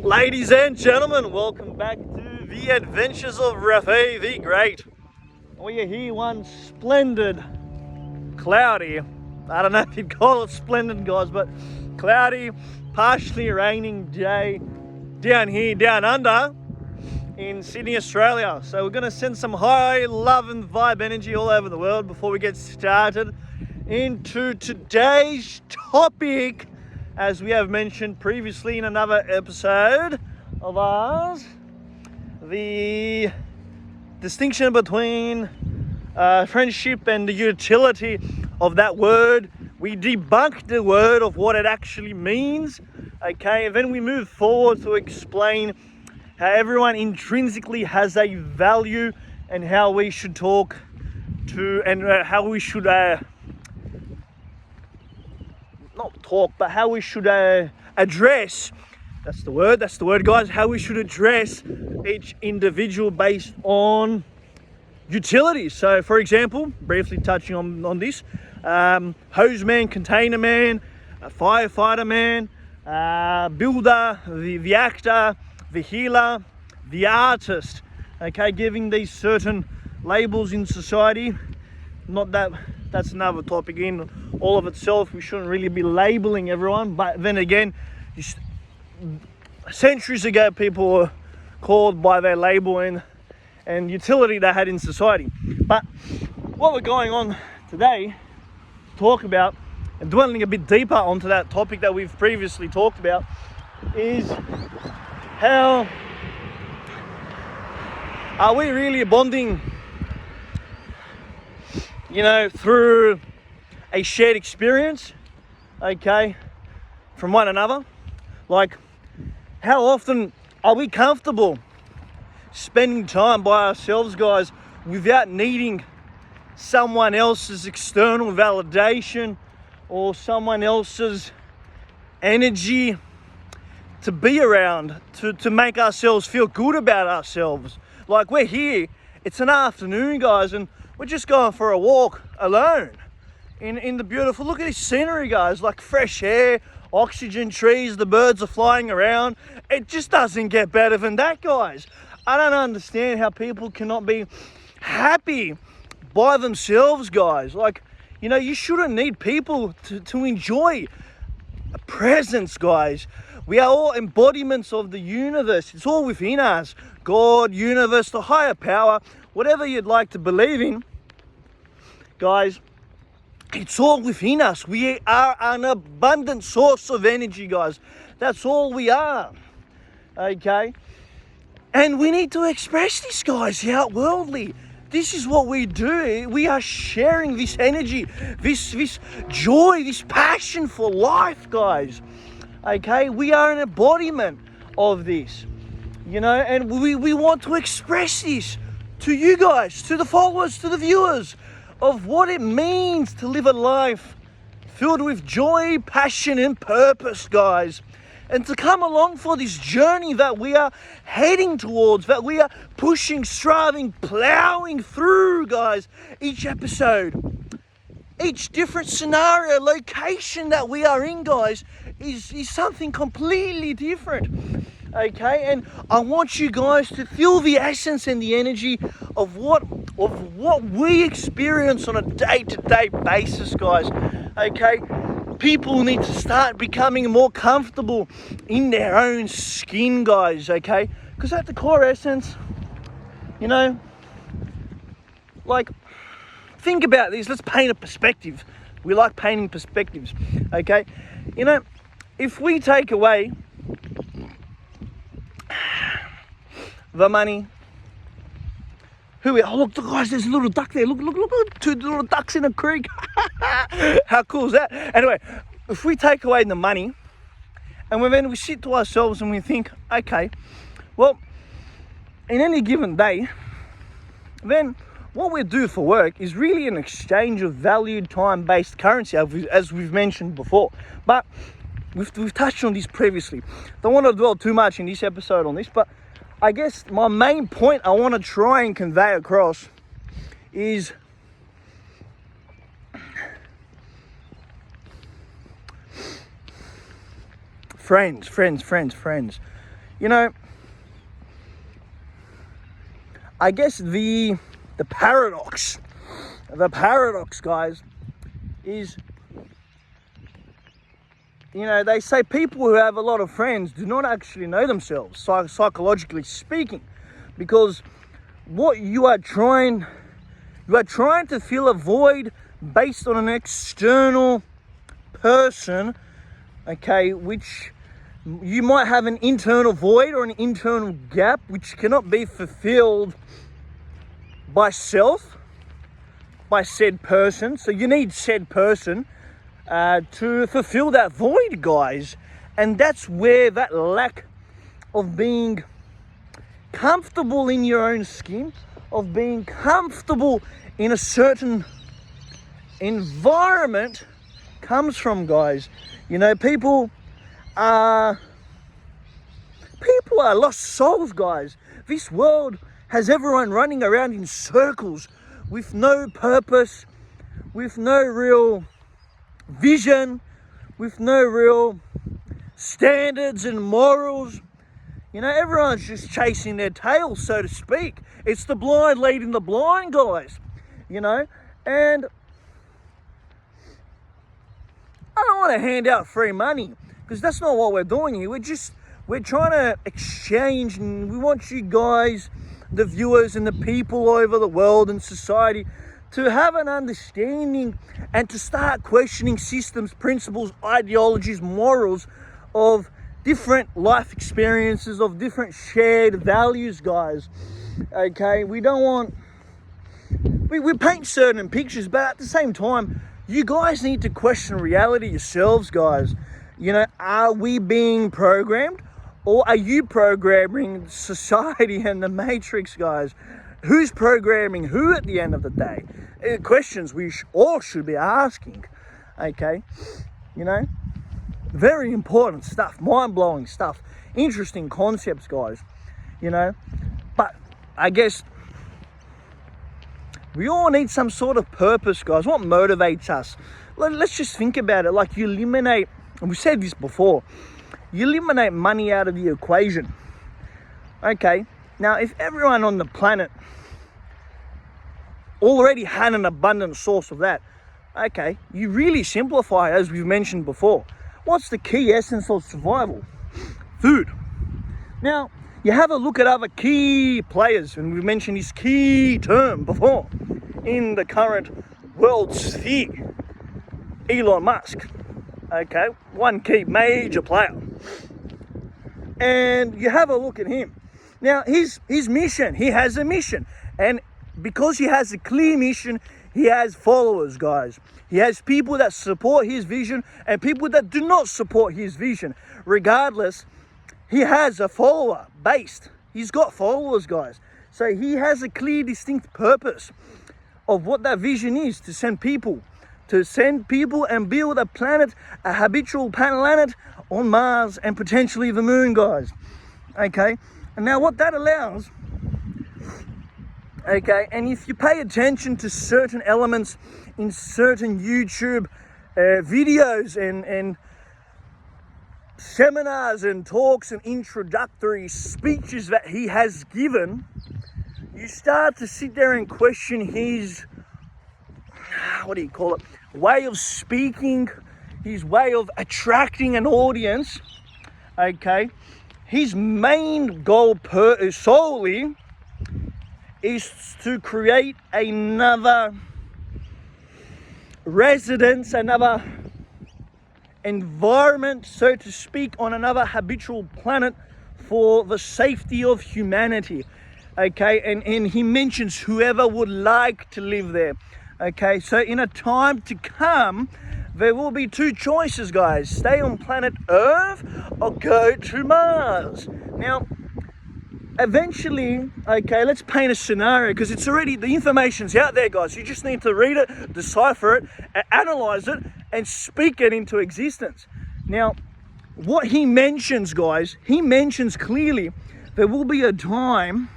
Ladies and gentlemen, welcome back to the adventures of Raffi the Great. We are here one splendid, cloudy, I don't know if you'd call it splendid, guys, but cloudy, partially raining day down here, down under in Sydney, Australia. So we're going to send some high love and vibe energy all over the world before we get started into today's topic. As we have mentioned previously in another episode of ours, the distinction between friendship and the utility of that word. We debunked the word of what it actually means, okay? And then we move forward to explain how everyone intrinsically has a value and how we should talk to, and how we should not talk, but how we should address, that's the word guys, how we should address each individual based on utilities. So for example, briefly touching on this, hose man, container man, firefighter man, builder, the actor, the healer, the artist, okay, giving these certain labels in society. Not that that's another topic in all of itself. We shouldn't really be labeling everyone, but then again, centuries ago people were called by their label and utility they had in society. But what we're going on today to talk about, and dwelling a bit deeper onto that topic that we've previously talked about, is how are we really bonding, you know, through a shared experience, okay, from one another. Like, how often are we comfortable spending time by ourselves, guys, without needing someone else's external validation or someone else's energy to be around, to make ourselves feel good about ourselves? Like, we're here, it's an afternoon, guys, and we're just going for a walk alone in the beautiful, look at this scenery, guys, like fresh air, oxygen, trees, the birds are flying around. It just doesn't get better than that, guys. I don't understand how people cannot be happy by themselves, guys. Like, you know, you shouldn't need people to enjoy a presence, guys. We are all embodiments of the universe. It's all within us. God, universe, the higher power, whatever you'd like to believe in, guys, it's all within us. We are an abundant source of energy, guys. That's all we are, okay? And we need to express this, guys, outwardly. This is what we do. We are sharing this energy, this joy, this passion for life, guys, okay? We are an embodiment of this, you know, and we want to express this to you guys, to the followers, to the viewers, of what it means to live a life filled with joy, passion, and purpose, guys. And to come along for this journey that we are heading towards, that we are pushing, striving, plowing through, guys. Each episode, each different scenario, location that we are in, guys, is something completely different. Okay, and I want you guys to feel the essence and the energy of what we experience on a day-to-day basis, guys. Okay, people need to start becoming more comfortable in their own skin, guys. Okay, because at the core essence, you know, like, think about this. Let's paint a perspective. We like painting perspectives. Okay, you know, if we take away the money, oh look, guys, there's a little duck there. Look, two little ducks in a creek. How cool is that? Anyway, if we take away the money and then we sit to ourselves and we think, okay, well, in any given day, then what we do for work is really an exchange of valued time-based currency, as we've mentioned before. But we've touched on this previously. Don't want to dwell too much in this episode on this, but I guess my main point I want to try and convey across is friends. You know, I guess the paradox, guys, is, you know, they say people who have a lot of friends do not actually know themselves, psychologically speaking, because what you are trying to fill a void based on an external person, okay, which you might have an internal void or an internal gap which cannot be fulfilled by said person. So you need said person to fulfill that void, guys. And that's where that lack of being comfortable in your own skin, of being comfortable in a certain environment comes from, guys. You know, people are lost souls, guys. This world has everyone running around in circles with no purpose, with no real vision, with no real standards and morals. You know, everyone's just chasing their tail, so to speak. It's the blind leading the blind, guys. You know, and I don't want to hand out free money, because that's not what we're doing here. We're trying to exchange, and we want you guys, the viewers and the people over the world and society, to have an understanding and to start questioning systems, principles, ideologies, morals of different life experiences, of different shared values, guys. Okay, we don't want, we paint certain pictures, but at the same time, you guys need to question reality yourselves, guys. You know, are we being programmed, or are you programming society and the matrix, guys? Who's programming who at the end of the day? Questions we all should be asking, okay? You know, very important stuff, mind-blowing stuff, interesting concepts, guys, you know. But I guess we all need some sort of purpose, guys. What motivates us? Let's just think about it. Like, you eliminate, and we said this before, you eliminate money out of the equation. Okay, now if everyone on the planet already had an abundant source of that, okay, you really simplify, as we've mentioned before. What's the key essence of survival? Food. Now, you have a look at other key players, and we've mentioned this key term before in the current world sphere. Elon Musk, okay, one key major player. And you have a look at him. Now, his mission, he has a mission. And because he has a clear mission, he has followers, guys. He has people that support his vision and people that do not support his vision. Regardless, he has a follower based. He's got followers, guys. So he has a clear, distinct purpose of what that vision is, to send people and build a planet, a habitable planet on Mars and potentially the moon, guys. Okay, and now what that allows, okay, and if you pay attention to certain elements in certain YouTube videos and seminars and talks and introductory speeches that he has given, you start to sit there and question his, way of speaking, his way of attracting an audience, okay? His main goal solely is to create another residence, another environment, so to speak, on another habitable planet for the safety of humanity, okay? And he mentions whoever would like to live there, okay? So in a time to come, there will be two choices, guys: stay on planet Earth or go to Mars. Now, eventually, okay, let's paint a scenario, because it's already, the information's out there, guys. You just need to read it, decipher it, analyze it, and speak it into existence. Now, what he mentions, guys, he mentions clearly there will be a time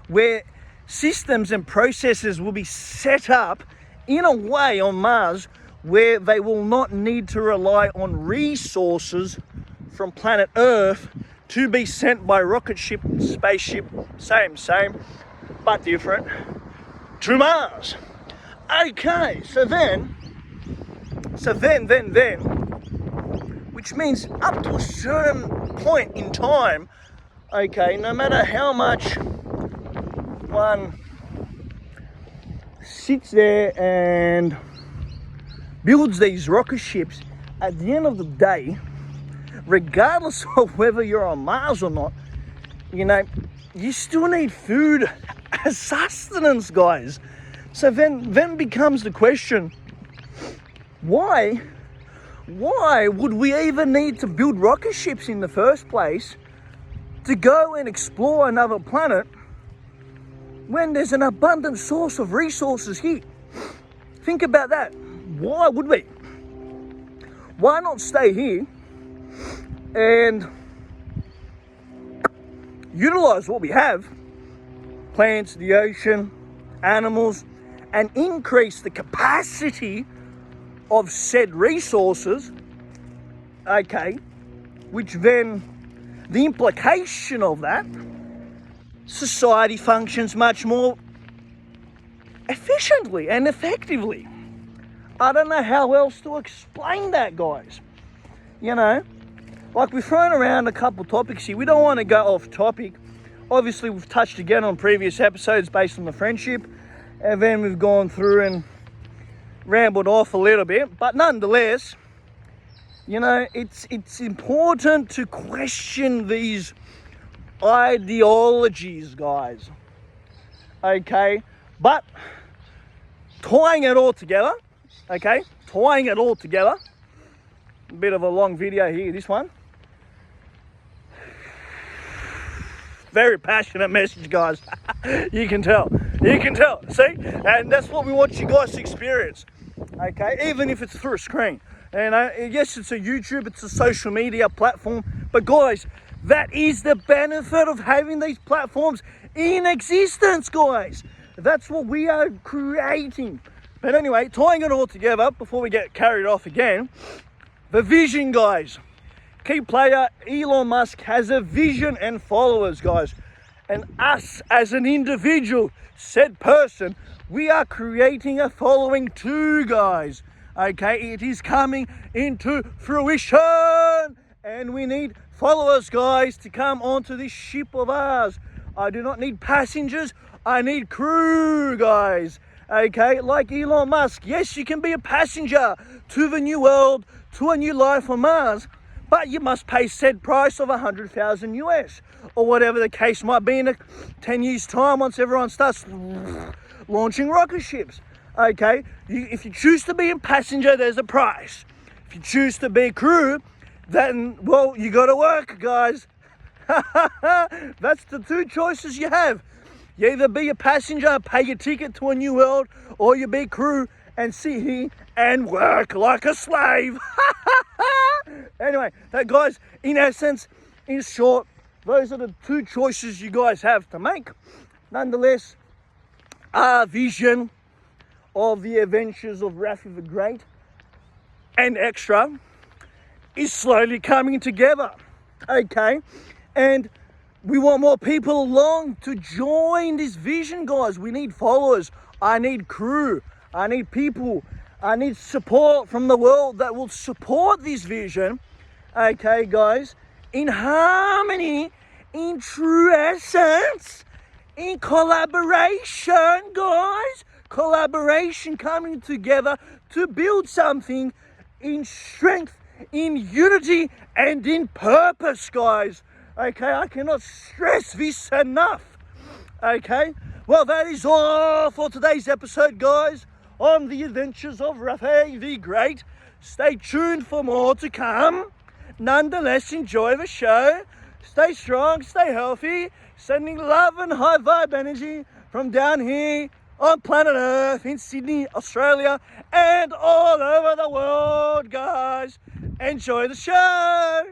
where systems and processes will be set up in a way on Mars where they will not need to rely on resources from planet Earth to be sent by rocket ship, spaceship, same, but different, to Mars. Okay, so then, which means up to a certain point in time, okay, no matter how much one sits there and builds these rocket ships, at the end of the day, regardless of whether you're on Mars or not, you know, you still need food as sustenance, guys. So then becomes the question, why would we even need to build rocket ships in the first place to go and explore another planet when there's an abundant source of resources here? Think about that. Why would we? Why not stay here and utilize what we have, plants, the ocean, animals, and increase the capacity of said resources, okay, which then the implication of that, society functions much more efficiently and effectively. I don't know how else to explain that, guys. You know, like we've thrown around a couple topics here. We don't want to go off topic. Obviously, we've touched again on previous episodes based on the friendship, and then we've gone through and rambled off a little bit. But nonetheless, you know, it's important to question these ideologies, guys. Okay, but tying it all together, a bit of a long video here, this one. Very passionate message, guys. You can tell, see? And that's what we want you guys to experience, okay? Even if it's through a screen. And yes, it's a YouTube, it's a social media platform, but guys, that is the benefit of having these platforms in existence, guys. That's what we are creating. But anyway, tying it all together, before we get carried off again, the vision, guys. Key player Elon Musk has a vision and followers, guys. And us as an individual, said person, we are creating a following too, guys. Okay, it is coming into fruition. And we need followers, guys, to come onto this ship of ours. I do not need passengers, I need crew, guys. Okay, like Elon Musk. Yes, you can be a passenger to the new world, to a new life on Mars, but you must pay said price of 100,000 US, or whatever the case might be in 10 years' time once everyone starts launching rocket ships. Okay, if you choose to be a passenger, there's a price. If you choose to be crew, then, well, you got to work, guys. That's the two choices you have. You either be a passenger, pay your ticket to a new world, or you be crew and sit here and work like a slave. Anyway, that, guys, in essence, in short, those are the two choices you guys have to make. Nonetheless, our vision of the adventures of Raffi the Great and Extra is slowly coming together, okay? And we want more people along to join this vision, guys. We need followers. I need crew. I need people. I need support from the world that will support this vision, okay, guys? In harmony, in true essence, in collaboration, guys. Collaboration coming together to build something in strength, in unity, and in purpose, guys. Okay, I cannot stress this enough. Okay, well, that is all for today's episode, guys, on the adventures of Raffi the Great. Stay tuned for more to come. Nonetheless, enjoy the show. Stay strong, stay healthy, sending love and high vibe energy from down here on planet Earth in Sydney, Australia, and all over the world, guys. Enjoy the show.